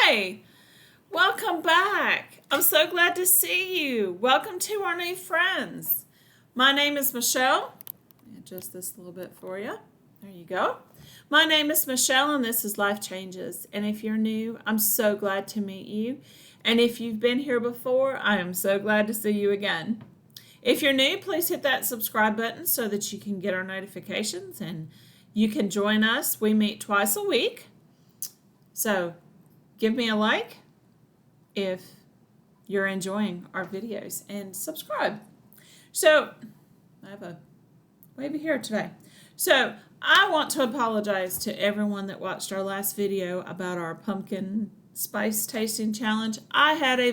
Hi, welcome back. I'm so glad to see you. Welcome to our new friends. My name is Michelle. Adjust this a little bit for you. There you go. My name is Michelle, and this is Life Changes. And if you're new, I'm so glad to meet you. And if you've been here before, I am so glad to see you again. If you're new, please hit that subscribe button so that you can get our notifications and you can join us. We meet twice a week. So give me a like if you're enjoying our videos and subscribe. So I have a wavy hair today. So I want to apologize to everyone that watched our last video about our pumpkin spice tasting challenge. I had a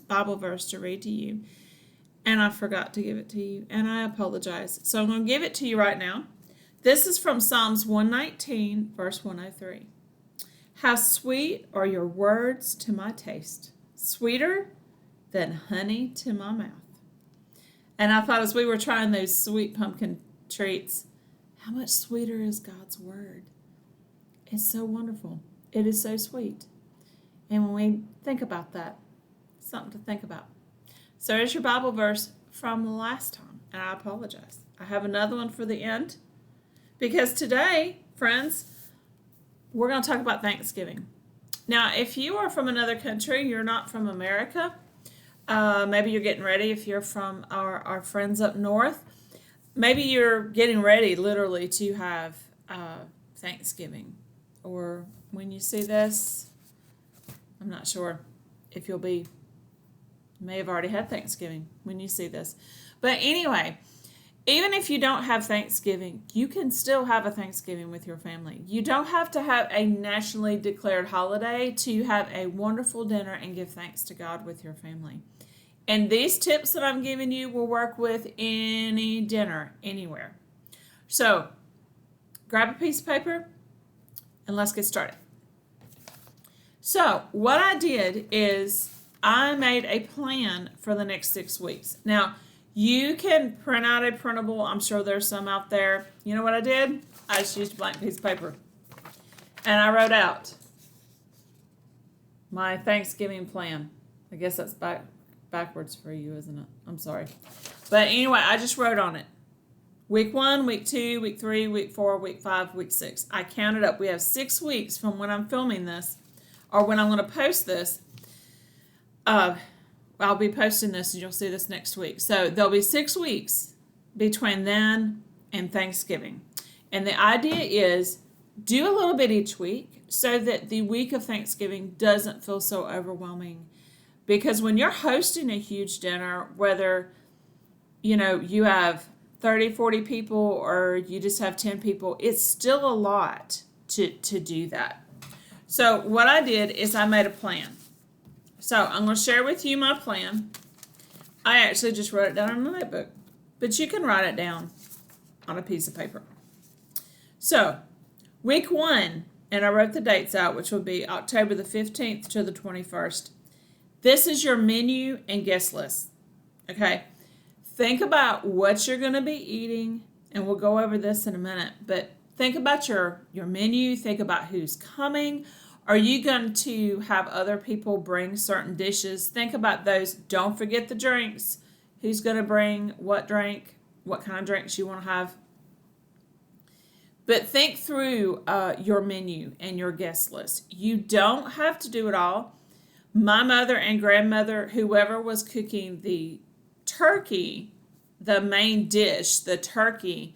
Bible verse to read to you, and I forgot to give it to you, and I apologize. So I'm going to give it to you right now. This is from Psalms 119, verse 103. How sweet are your words to my taste, sweeter than honey to my mouth. And I thought as we were trying those sweet pumpkin treats, how much sweeter is God's word? It's so wonderful. It is so sweet. And when we think about that, something to think about. So there's your Bible verse from the last time, and I apologize. I have another one for the end, because today, friends, we're going to talk about Thanksgiving. Now, if you are from another country, you're not from America, maybe you're getting ready if you're from our friends up north. Maybe you're getting ready literally to have Thanksgiving. Or when you see this, I'm not sure if you may have already had Thanksgiving when you see this. But anyway, even if you don't have Thanksgiving, you can still have a Thanksgiving with your family. You don't have to have a nationally declared holiday to have a wonderful dinner and give thanks to God with your family. And these tips that I'm giving you will work with any dinner, anywhere. So, grab a piece of paper and let's get started. So, what I did is I made a plan for the next 6 weeks. Now, you can print out a printable. I'm sure there's some out there. You know what I did? I just used a blank piece of paper. And I wrote out my Thanksgiving plan. I guess that's backwards for you, isn't it? I'm sorry. But anyway, I just wrote on it. Week 1, week 2, week 3, week 4, week 5, week 6. I counted up. We have 6 weeks from when I'm filming this, or when I'm going to post this. I'll be posting this and you'll see this next week. So there'll be 6 weeks between then and Thanksgiving. And the idea is do a little bit each week so that the week of Thanksgiving doesn't feel so overwhelming. Because when you're hosting a huge dinner, whether you have 30, 40 people or you just have 10 people, it's still a lot to do that. So what I did is I made a plan. So I'm going to share with you my plan. I actually just wrote it down in a notebook, but you can write it down on a piece of paper. So week 1, and I wrote the dates out, which will be October the 15th to the 21st. This is your menu and guest list. Okay, think about what you're going to be eating, and we'll go over this in a minute, but think about your menu, think about who's coming. Are you going to have other people bring certain dishes? Think about those. Don't forget the drinks. Who's going to bring what drink? What kind of drinks you want to have? But think through your menu and your guest list. You don't have to do it all. My mother and grandmother, whoever was cooking the turkey, the main dish, the turkey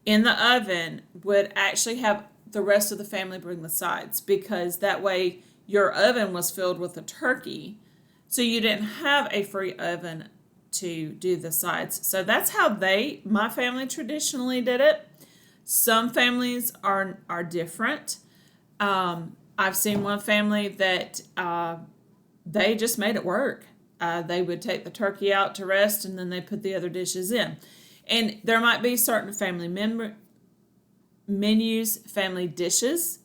in the oven, would actually have the rest of the family bring the sides, because that way your oven was filled with the turkey, so you didn't have a free oven to do the sides. So that's how my family traditionally did it. Some families are different. I've seen one family that they just made it work. They would take the turkey out to rest and then they put the other dishes in. And there might be certain family menus, family dishes.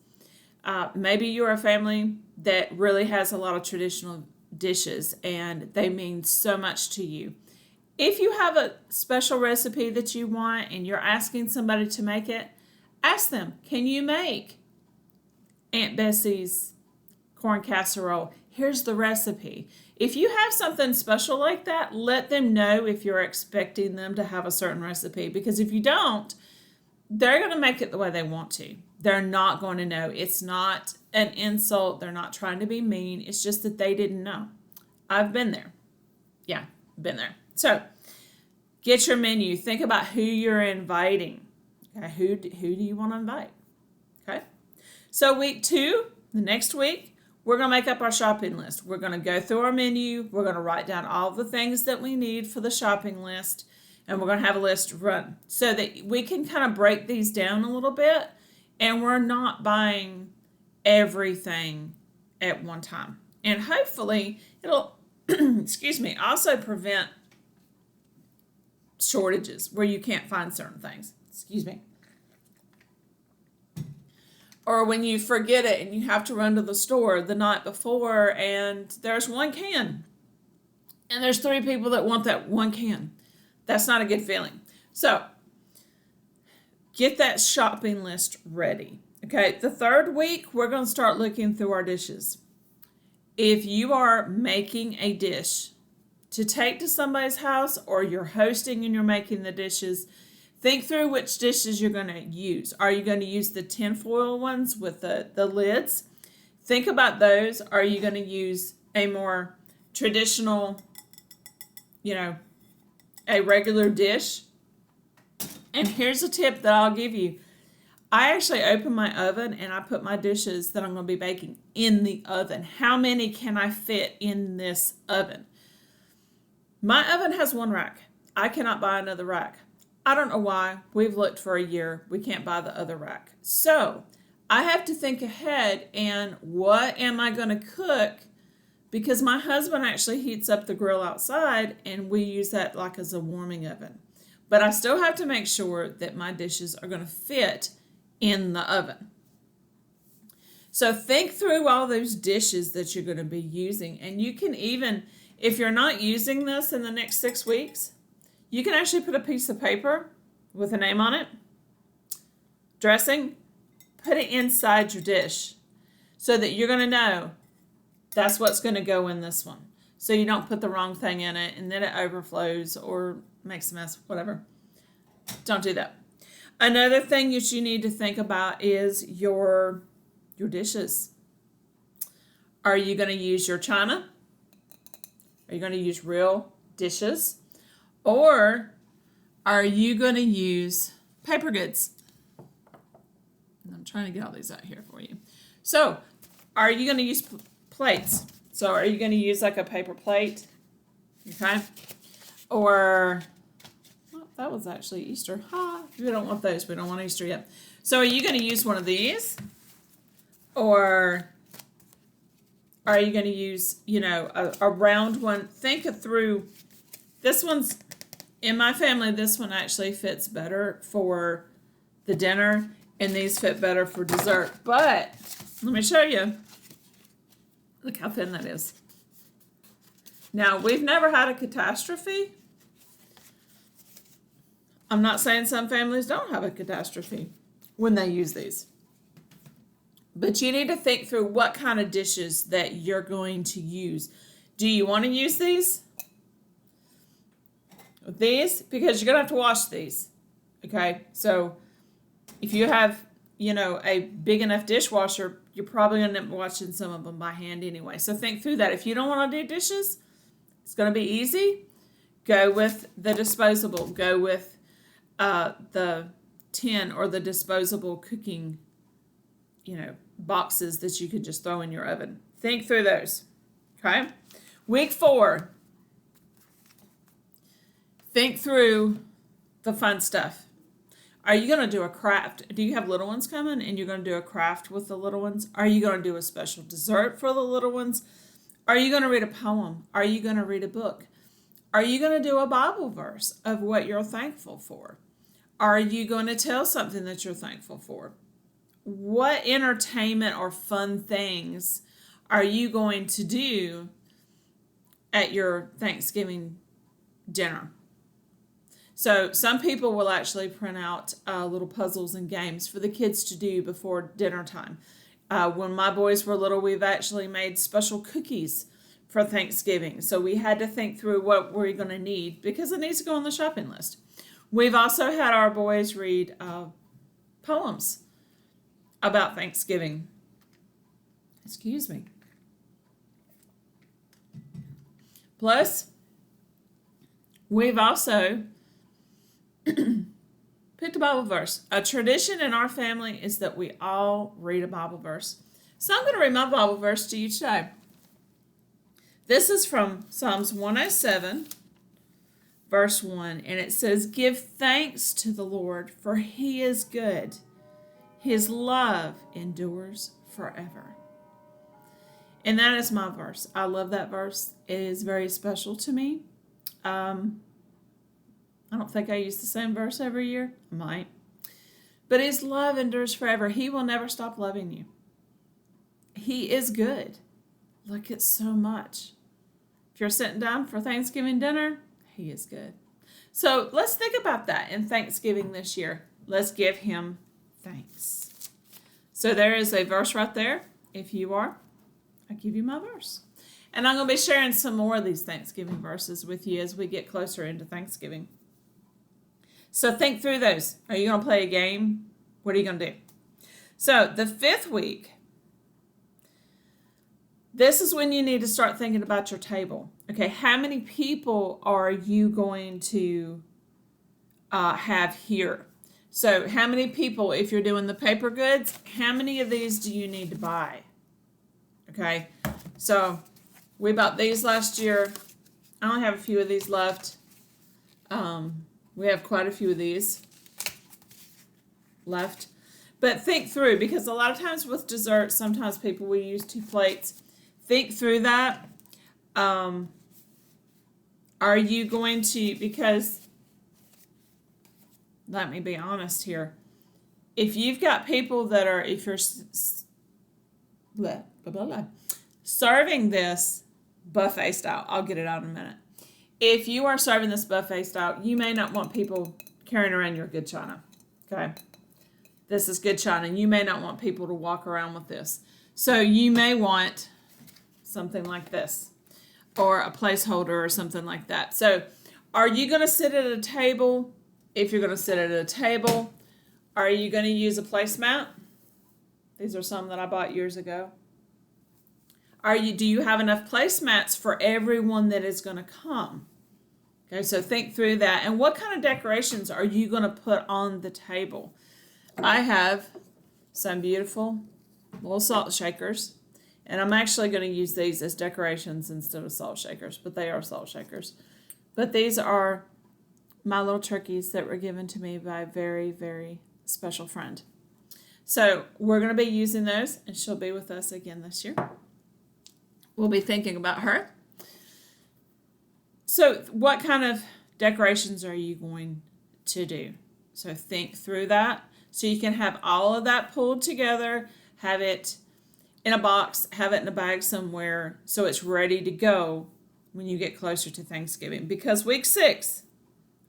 Maybe you're a family that really has a lot of traditional dishes and they mean so much to you. If you have a special recipe that you want and you're asking somebody to make it, ask them, can you make Aunt Bessie's corn casserole. Here's the recipe. If you have something special like that, let them know if you're expecting them to have a certain recipe, because if you don't, they're going to make it the way they want to. They're not going to know. It's not an insult. They're not trying to be mean. It's just that they didn't know. I've been there. Yeah, been there. So get your menu. Think about who you're inviting. Okay, who do you want to invite? Okay. So week 2, the next week, we're going to make up our shopping list. We're going to go through our menu. We're going to write down all the things that we need for the shopping list. And we're going to have a list run so that we can kind of break these down a little bit. And we're not buying everything at one time. And hopefully it'll, excuse me, also prevent shortages where you can't find certain things. Excuse me. Or when you forget it and you have to run to the store the night before and there's one can. And there's 3 people that want that one can. That's not a good feeling. So get that shopping list ready. Okay, the 3rd week, we're going to start looking through our dishes. If you are making a dish to take to somebody's house, or you're hosting and you're making the dishes, think through which dishes you're going to use. Are you going to use the tinfoil ones with the lids? Think about those. Are you going to use a more traditional, a regular dish? And here's a tip that I'll give you. I actually open my oven and I put my dishes that I'm going to be baking in the oven. How many can I fit in this oven? My oven has 1 rack. I cannot buy another rack. I don't know why. We've looked for a year. We can't buy the other rack. So I have to think ahead, and what am I going to cook? Because my husband actually heats up the grill outside and we use that like as a warming oven. But I still have to make sure that my dishes are going to fit in the oven. So think through all those dishes that you're going to be using. And you can even, if you're not using this in the next 6 weeks, you can actually put a piece of paper with a name on it, dressing, put it inside your dish so that you're going to know that's what's going to go in this one. So you don't put the wrong thing in it and then it overflows or makes a mess, whatever. Don't do that. Another thing that you need to think about is your dishes. Are you going to use your china? Are you going to use real dishes? Or are you going to use paper goods? And I'm trying to get all these out here for you. So, are you going to use plates? So, are you going to use like a paper plate? Okay. Or, well, that was actually Easter. We don't want those. We don't want Easter yet. So, are you going to use one of these? Or are you going to use, a round one? Think through. This one's, in my family, this one actually fits better for the dinner, and these fit better for dessert. But let me show you. Look how thin that is. Now, we've never had a catastrophe. I'm not saying some families don't have a catastrophe when they use these. But you need to think through what kind of dishes that you're going to use. Do you want to use these? These? Because you're going to have to wash these. Okay? So if you have, a big enough dishwasher, you're probably going to end up washing some of them by hand anyway. So think through that. If you don't want to do dishes, it's going to be easy. Go with the disposable. Go with the tin or the disposable cooking, boxes that you could just throw in your oven. Think through those. Okay? Week 4. Think through the fun stuff. Are you going to do a craft? Do you have little ones coming and you're going to do a craft with the little ones? Are you going to do a special dessert for the little ones? Are you going to read a poem? Are you going to read a book? Are you going to do a Bible verse of what you're thankful for? Are you going to tell something that you're thankful for? What entertainment or fun things are you going to do at your Thanksgiving dinner? So some people will actually print out little puzzles and games for the kids to do before dinner time. When my boys were little, we've actually made special cookies for Thanksgiving. So we had to think through what we're going to need because it needs to go on the shopping list. We've also had our boys read poems about Thanksgiving. Excuse me. Plus, we've also picked a Bible verse. A tradition in our family is that we all read a Bible verse. So I'm going to read my Bible verse to you today. This is from Psalms 107, verse 1, and it says, "Give thanks to the Lord, for he is good. His love endures forever." And that is my verse. I love that verse. It is very special to me. I don't think I use the same verse every year. I might. But his love endures forever. He will never stop loving you. He is good. Look at so much. If you're sitting down for Thanksgiving dinner, he is good. So let's think about that in Thanksgiving this year. Let's give him thanks. So there is a verse right there. If you are, I give you my verse. And I'm going to be sharing some more of these Thanksgiving verses with you as we get closer into Thanksgiving. So think through those. Are you going to play a game? What are you going to do? So the 5th week, this is when you need to start thinking about your table. Okay, how many people are you going to have here? So how many people, if you're doing the paper goods, how many of these do you need to buy? Okay, so we bought these last year. I only have a few of these left. We have quite a few of these left. But think through, because a lot of times with desserts, sometimes people will use 2 plates. Think through that. Are you going to, because, let me be honest here. If you've got people that are, if you're serving this buffet style, I'll get it out in a minute. If you are serving this buffet style, you may not want people carrying around your good china. Okay? This is good china. You may not want people to walk around with this. So you may want something like this, or a placeholder or something like that. So are you going to sit at a table? If you're going to sit at a table, are you going to use a placemat? These are some that I bought years ago. Do you have enough placemats for everyone that is going to come? Okay, so think through that. And what kind of decorations are you going to put on the table? I have some beautiful little salt shakers. And I'm actually going to use these as decorations instead of salt shakers, but they are salt shakers. But these are my little turkeys that were given to me by a very, very special friend. So we're going to be using those, and she'll be with us again this year. We'll be thinking about her. So what kind of decorations are you going to do? So think through that. So you can have all of that pulled together, have it in a box, have it in a bag somewhere so it's ready to go when you get closer to Thanksgiving. Because week 6,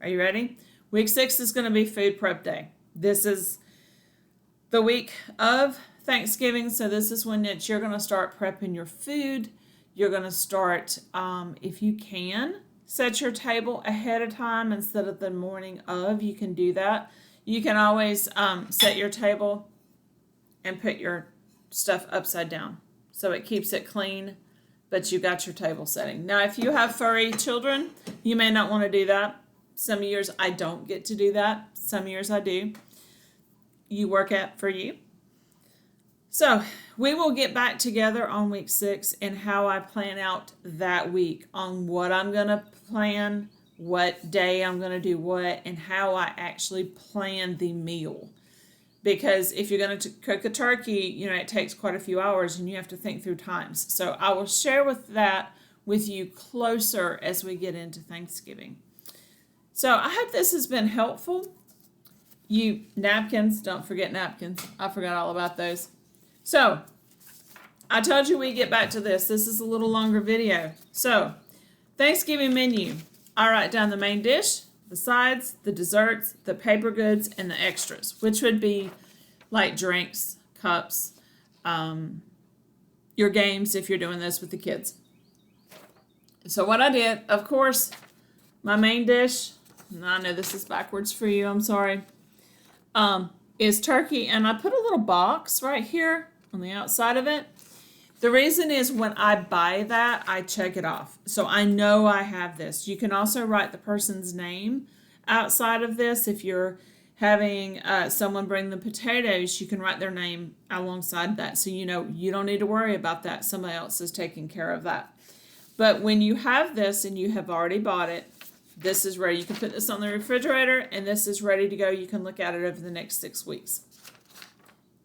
are you ready? Week 6 is going to be food prep day. This is the week of Thanksgiving, so this is when you're going to start prepping your food. You're going to start, if you can, set your table ahead of time instead of the morning of. You can do that. You can always set your table and put your stuff upside down so it keeps it clean, but you got your table setting. Now if you have furry children, you may not want to do that. Some years I don't get to do that, some years I do. You work out for you. So we will get back together on week 6 and how I plan out that week, on what I'm going to plan, what day I'm going to do what, and how I actually plan the meal. Because if you're going to cook a turkey, it takes quite a few hours and you have to think through times. So I will share that with you closer as we get into Thanksgiving. So I hope this has been helpful. Napkins, don't forget napkins. I forgot all about those. So I told you we'd get back to this. This is a little longer video. So Thanksgiving menu. I write down the main dish, the sides, the desserts, the paper goods, and the extras, which would be like drinks, cups, your games if you're doing this with the kids. So what I did, of course, my main dish, and I know this is backwards for you, I'm sorry, is turkey. And I put a little box right here on the outside of it. The reason is when I buy that, I check it off. So I know I have this. You can also write the person's name outside of this. If you're having someone bring the potatoes, you can write their name alongside that. So you know you don't need to worry about that. Somebody else is taking care of that. But when you have this and you have already bought it, this is ready. You can put this on the refrigerator and this is ready to go. You can look at it over the next 6 weeks.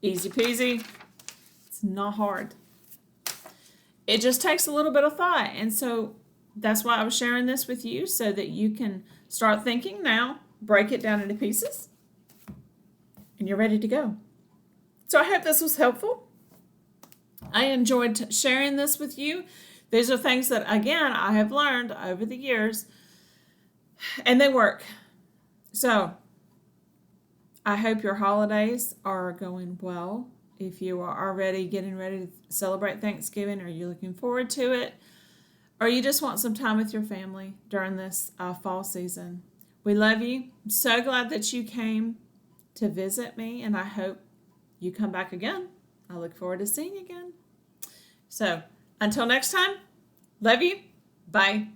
Easy peasy. It's not hard. It just takes a little bit of thought. And so that's why I was sharing this with you so that you can start thinking now, break it down into pieces, and you're ready to go. So I hope this was helpful. I enjoyed sharing this with you. These are things that, again, I have learned over the years, and they work. So I hope your holidays are going well. If you are already getting ready to celebrate Thanksgiving, or you're looking forward to it, or you just want some time with your family during this fall season, we love you. I'm so glad that you came to visit me, and I hope you come back again. I look forward to seeing you again. So until next time, love you. Bye.